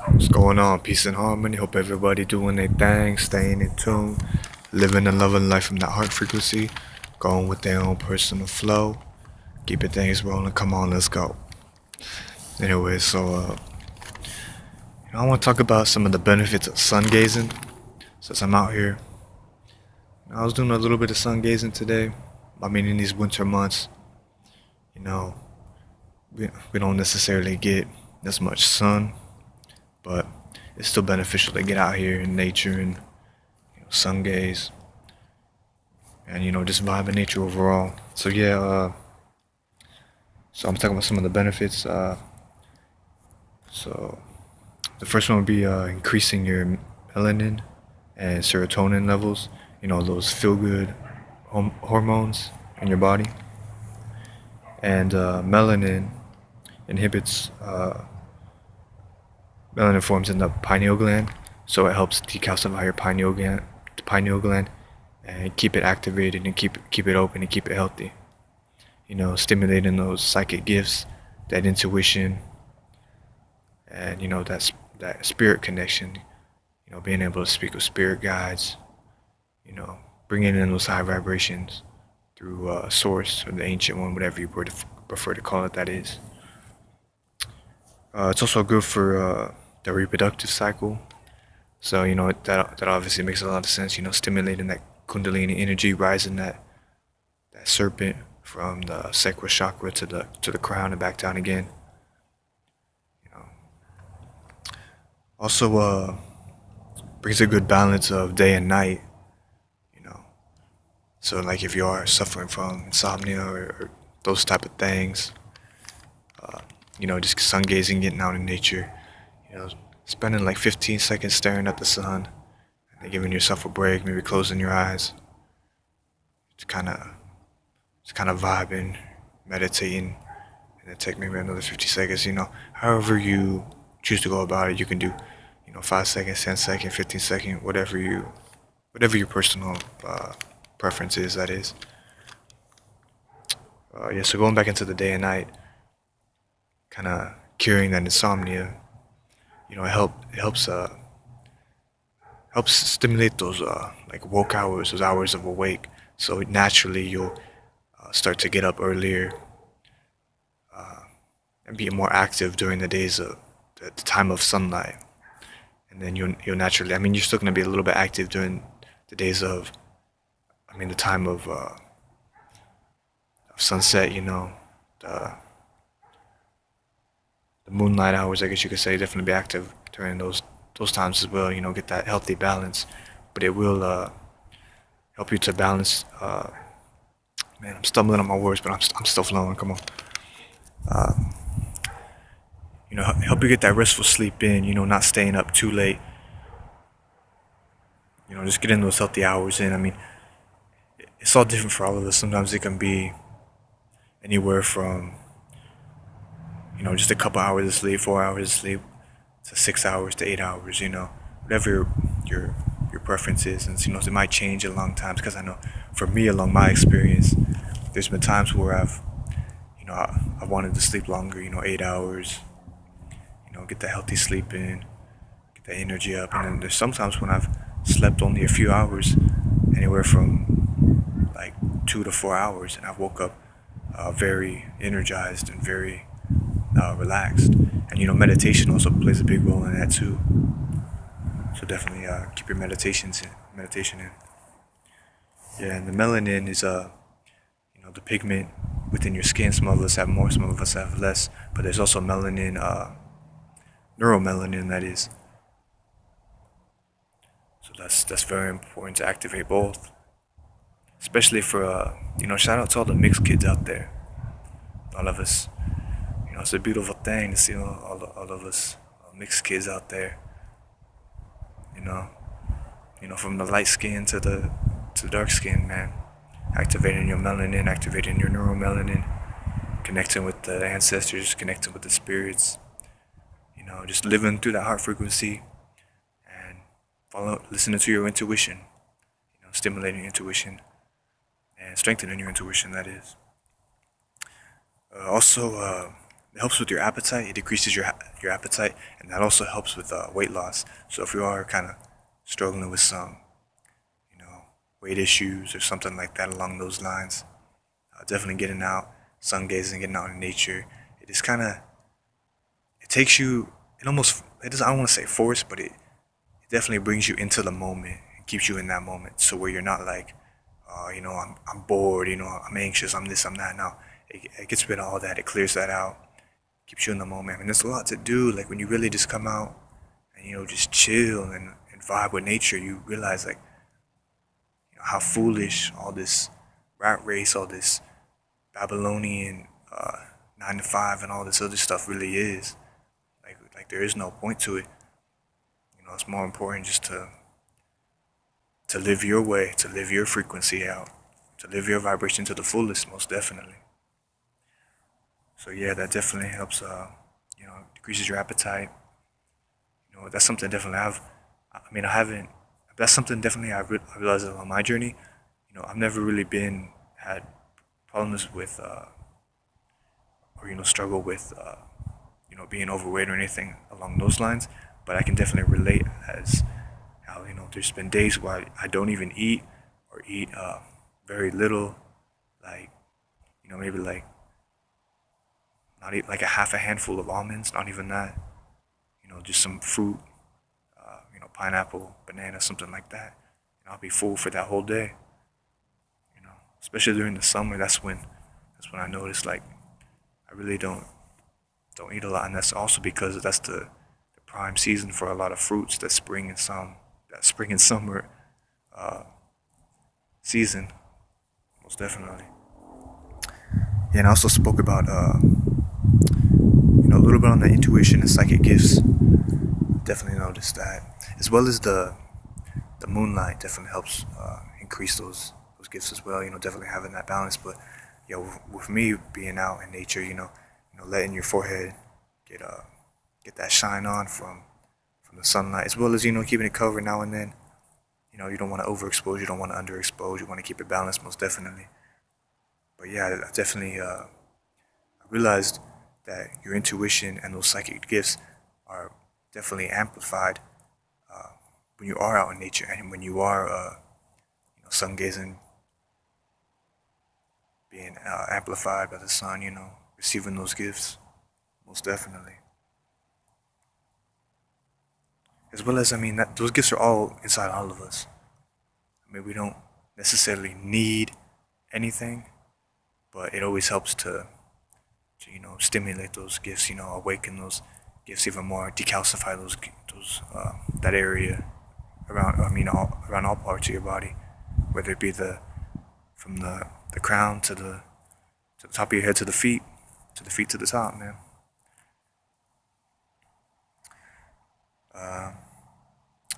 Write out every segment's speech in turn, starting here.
What's going on? Peace and harmony. Hope everybody doing their thing, staying in tune, living and loving life from that heart frequency, going with their own personal flow, keeping things rolling. Come on, let's go. Anyway, I want to talk about some of the benefits of sun gazing. Since I'm out here, I was doing a little bit of sun gazing today. I mean, in these winter months, you know, we don't necessarily get as much sun, but it's still beneficial to get out here in nature and sun gaze and just vibe in nature overall. So yeah, so I'm talking about some of the benefits. So the first one would be increasing your melanin and serotonin levels. You know, those feel good hormones in your body. And inhibits melanin forms in the pineal gland, so it helps decalcify your pineal gland, and keep it activated and keep it open and keep it healthy. You know, stimulating those psychic gifts, that intuition, and that spirit connection. You know, being able to speak with spirit guides. You know, bringing in those high vibrations through source or the ancient one, whatever you prefer to call it. That is. It's also good for the reproductive cycle. So that obviously makes a lot of sense. You know, stimulating that Kundalini energy, rising that serpent from the sacral chakra to the crown and back down again. You know, also brings a good balance of day and night. You know, so like if you are suffering from insomnia or those type of things, just sun gazing, getting out in nature, spending like 15 seconds staring at the sun and giving yourself a break, maybe closing your eyes. It's kind of vibing, meditating, and then take maybe another 50 seconds. However you choose to go about it, you can do, 5 seconds, 10 seconds, 15 seconds, whatever your personal preference is. That is. Yeah. So going back into the day and night, kind of curing that insomnia. It helps stimulate those like woke hours, those hours of awake. So naturally you'll start to get up earlier and be more active during the days of the time of sunlight. And then you'll naturally, I mean, you're still going to be a little bit active during the days of, the time of sunset. The moonlight hours, I guess you could say, definitely be active during those times as well. Get that healthy balance, but it will help you to balance. Man, I'm stumbling on my words, but I'm still flowing. Come on. Help you get that restful sleep in. Not staying up too late. Just getting those healthy hours in. I mean, it's all different for all of us. Sometimes it can be anywhere from just a couple hours of sleep, 4 hours of sleep, to 6 hours to 8 hours. Whatever your preference is, and it might change at long times. Because I know, for me, along my experience, there's been times where I wanted to sleep longer. 8 hours. Get that healthy sleep in, get that energy up, and then there's sometimes when I've slept only a few hours, anywhere from like 2 to 4 hours, and I woke up very energized and very relaxed. And meditation also plays a big role in that too. So definitely keep your meditation in. Yeah, and the melanin is the pigment within your skin. Some of us have more, some of us have less. But there's also melanin, neuromelanin, that is. So that's very important to activate both. Especially for shout out to all the mixed kids out there. All of us. It's a beautiful thing to see all of us mixed kids out there. From the light skin to the dark skin, man. Activating your melanin, activating your neuromelanin, connecting with the ancestors, connecting with the spirits. Just living through that heart frequency and listening to your intuition. Stimulating your intuition and strengthening your intuition. That is. Also, it helps with your appetite. It decreases your appetite, and that also helps with weight loss. So if you are kind of struggling with some, you know, weight issues or something like that along those lines, definitely getting out, sun gazing, getting out in nature. It is kind of, it takes you. It almost, it does. I don't want to say force, but it definitely brings you into the moment and keeps you in that moment. So where you're not like, I'm bored. I'm anxious. I'm this. I'm that. Now it gets rid of all that. It clears that out. Keeps you in the moment. I mean, there's a lot to do. Like when you really just come out and just chill and vibe with nature, you realize like how foolish all this rat race, all this Babylonian 9 to 5, and all this other stuff really is. Like there is no point to it. It's more important just to live your way, to live your frequency out, to live your vibration to the fullest, most definitely. So yeah, that definitely helps. Decreases your appetite. That's something definitely I haven't. That's something definitely I realized on my journey. I've never really had problems with or struggle with being overweight or anything along those lines. But I can definitely relate as how there's been days where I don't even eat or eat very little, like maybe like not eat like a half a handful of almonds, not even that. Just some fruit, pineapple, banana, something like that. And I'll be full for that whole day. Especially during the summer. That's when I notice like I really don't eat a lot, and that's also because that's the prime season for a lot of fruits. That spring and summer season, most definitely. Yeah, and I also spoke about a little bit on the intuition and psychic gifts. Definitely noticed that, as well as the moonlight definitely helps increase those gifts as well. Definitely having that balance. But with me being out in nature, letting your forehead get that shine on from the sunlight, as well as keeping it covered now and then. You don't want to overexpose, you don't want to underexpose, you want to keep it balanced, most definitely. But yeah, I definitely realized that your intuition and those psychic gifts are definitely amplified when you are out in nature and when you are sun gazing, being amplified by the sun, receiving those gifts, most definitely. As well as, those gifts are all inside all of us. We don't necessarily need anything, but it always helps to stimulate those gifts, awaken those gifts even more, decalcify those that area around. Around all parts of your body, whether it be from the crown to the top of your head to the feet to the top, man.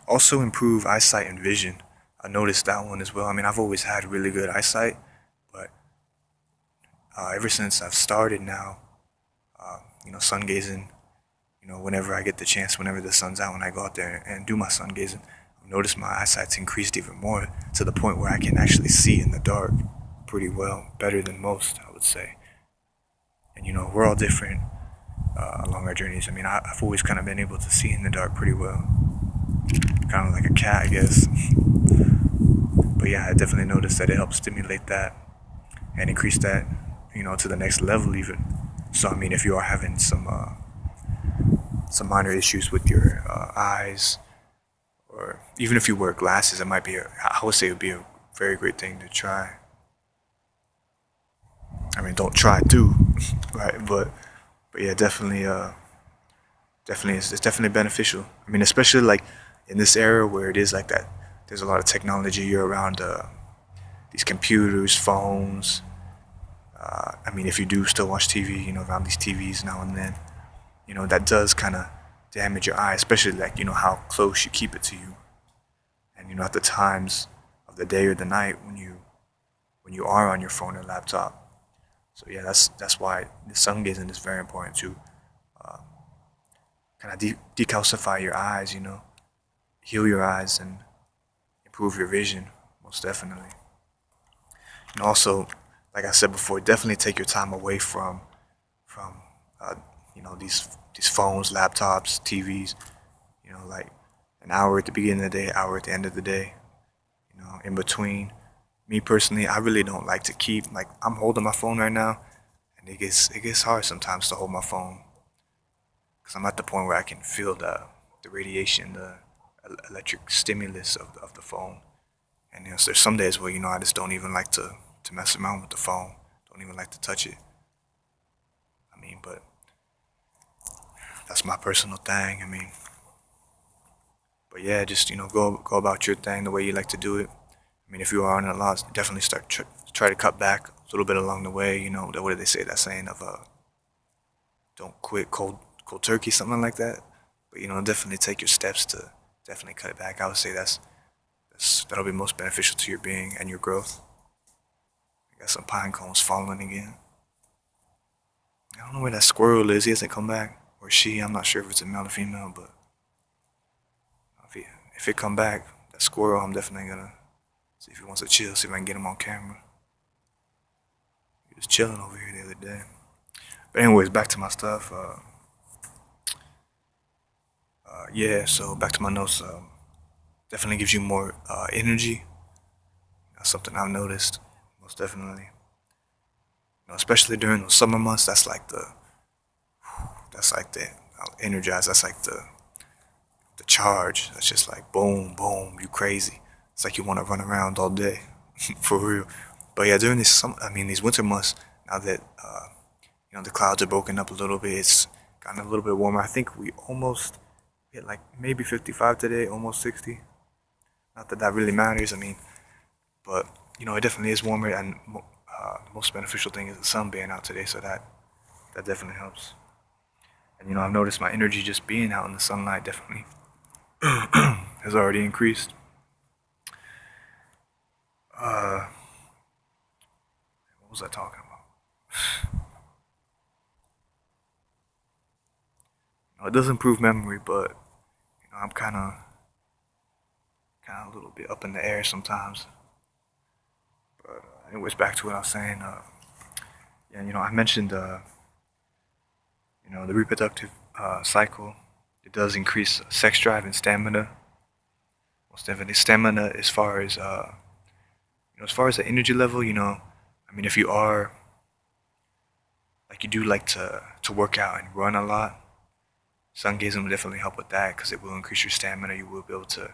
Also improve eyesight and vision. I noticed that one as well. I've always had really good eyesight, but ever since I've started now, sun gazing, whenever I get the chance, whenever the sun's out, when I go out there and do my sun gazing, I've noticed my eyesight's increased even more to the point where I can actually see in the dark pretty well, better than most, I would say. And we're all different along our journeys. I've always kind of been able to see in the dark pretty well, kind of like a cat, I guess. But yeah, I definitely noticed that it helps stimulate that and increase that, to the next level even. So if you are having some minor issues with your eyes, or even if you wear glasses, I would say it would be a very great thing to try. Don't try to, right? But yeah, definitely it's definitely beneficial. Especially like in this era where it is like that. There's a lot of technology. You're around these computers, phones. If you do still watch TV, around these TVs now and then, that does kind of damage your eye, especially like how close you keep it to you, and at the times of the day or the night when you are on your phone or laptop. So yeah, that's why the sun gazing is very important to kind of decalcify your eyes, heal your eyes and improve your vision, most definitely. And also, like I said before, definitely take your time away from uh, these phones, laptops, TVs. Like an hour at the beginning of the day, hour at the end of the day. In between. Me personally, I really don't like to keep like I'm holding my phone right now, and it gets hard sometimes to hold my phone because I'm at the point where I can feel the radiation, the electric stimulus of the phone. And so there's some days where I just don't even like to mess around with the phone. Don't even like to touch it. But that's my personal thing. But yeah, just go about your thing the way you like to do it. If you are on a loss, definitely try to cut back a little bit along the way. What do they say? That saying of don't quit cold turkey, something like that. But definitely take your steps to definitely cut it back. I would say that'll be most beneficial to your being and your growth. I got some pine cones falling again. I don't know where that squirrel is. He hasn't come back, or she. I'm not sure if it's a male or female, but if it come back, that squirrel, I'm definitely gonna see if he wants to chill. See if I can get him on camera. He was chilling over here the other day. But anyways, back to my stuff. Yeah, so back to my notes. Definitely gives you more energy. That's something I've noticed, most definitely. Especially during the summer months. That's like the energize. That's like the charge. That's just like boom, boom. You crazy. It's like you want to run around all day, for real. But yeah, during these winter months, now that the clouds are broken up a little bit, it's gotten a little bit warmer. I think we almost hit like maybe 55 today, almost 60. Not that that really matters. But it definitely is warmer, and the most beneficial thing is the sun being out today, so that definitely helps. And I've noticed my energy just being out in the sunlight definitely has already increased. What was I talking about? It does improve memory, but I'm kind of a little bit up in the air sometimes. But anyways, back to what I was saying. Yeah, I mentioned the reproductive cycle. It does increase sex drive and stamina. Most definitely, stamina as far as the energy level. If you are like you do like to work out and run a lot, sun gazing will definitely help with that because it will increase your stamina. You will be able to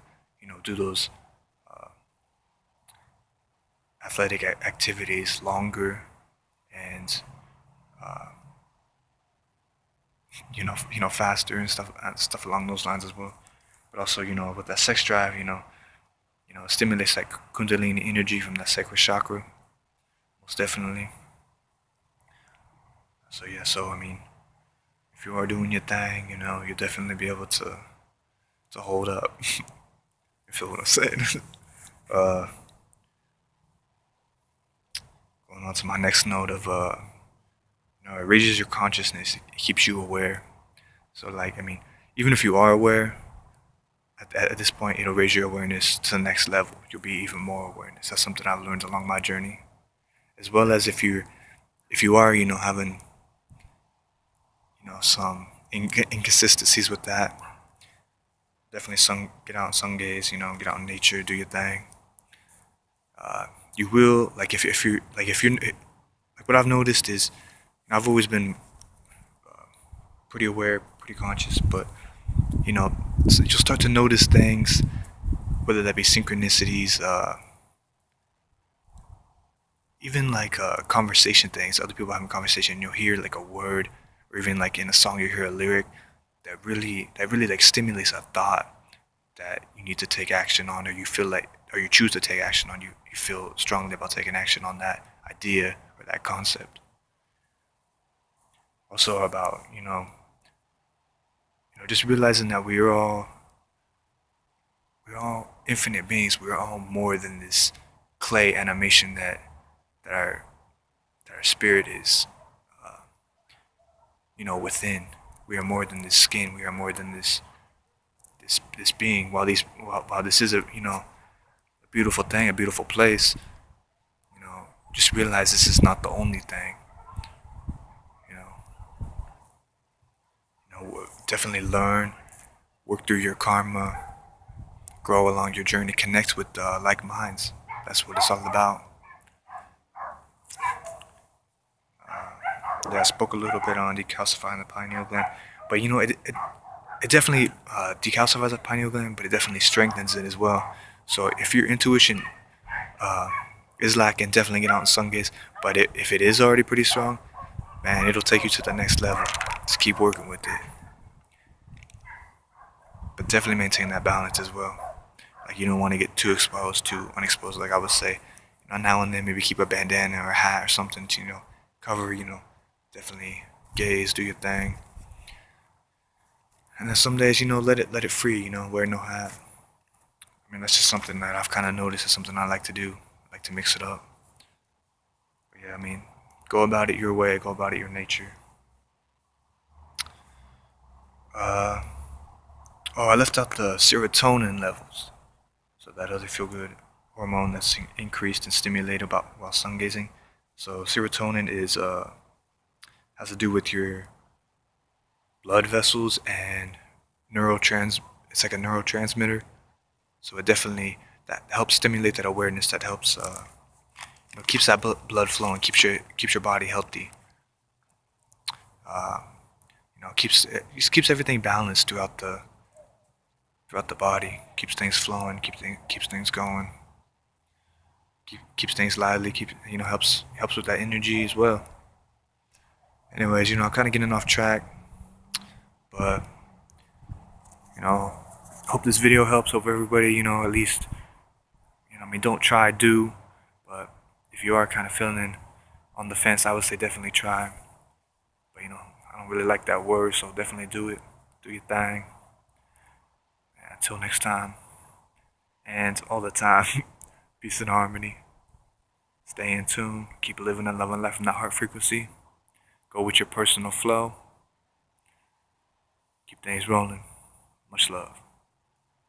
do those athletic activities longer and faster and stuff along those lines as well. But also, with that sex drive, it stimulates like Kundalini energy from that sacral chakra, most definitely. So yeah, if you are doing your thing, you'll definitely be able to hold up. You feel what I'm saying? uh, Going on to my next note of it raises your consciousness. It keeps you aware. So even if you are aware, at this point, it'll raise your awareness to the next level. You'll be even more awareness. That's something I've learned along my journey. As well as if you are, having, some inconsistencies with that, definitely get out in sun gaze, get out in nature, do your thing. You will, like what I've noticed is, I've always been pretty aware, pretty conscious, but, so you'll start to notice things, whether that be synchronicities, even like conversation things, other people having conversation, you'll hear like a word, or even like in a song you hear a lyric that really like stimulates a thought that you need to take action on, or you choose to take action on. You feel strongly about taking action on that idea or that concept. Also about just realizing that we're all infinite beings. We're all more than this clay animation that our that our spirit is, within. We are more than this skin. We are more than this being. While this is a beautiful thing, a beautiful place, just realize this is not the only thing. You know, definitely learn, work through your karma, grow along your journey, connect with like minds. That's what it's all about. Yeah, I spoke a little bit on decalcifying the pineal gland, but it definitely decalcifies the pineal gland, but it definitely strengthens it as well. So if your intuition is lacking, definitely get out and sun gaze. But if it is already pretty strong, man, it'll take you to the next level. Just keep working with it, but definitely maintain that balance as well. Like you don't want to get too exposed, too unexposed. Like I would say, now and then maybe keep a bandana or a hat or something to cover. Definitely gaze, do your thing. And then some days, let it free. Wear no hat. I mean, that's just something that I've kind of noticed. It's something I like to do. I like to mix it up. But yeah, I mean, go about it your way. Go about it your nature. Oh, I left out the serotonin levels. So that other feel-good hormone that's increased and stimulated while sun gazing. So serotonin is has to do with your blood vessels and it's like a neurotransmitter. So it definitely that helps stimulate that awareness. That helps keeps that blood flowing, keeps your body healthy. Uh, it just keeps everything balanced throughout the body. Keeps things flowing, keeps things going. Keeps things lively. Helps with that energy as well. Anyways, I'm kind of getting off track, but hope this video helps. Hope everybody, at least, I mean, don't try, do, but if you are kind of feeling on the fence, I would say definitely try. But I don't really like that word, so definitely do it. Do your thing. And until next time, and all the time, peace and harmony. Stay in tune. Keep living and loving life in that heart frequency. Go with your personal flow. Keep things rolling. Much love.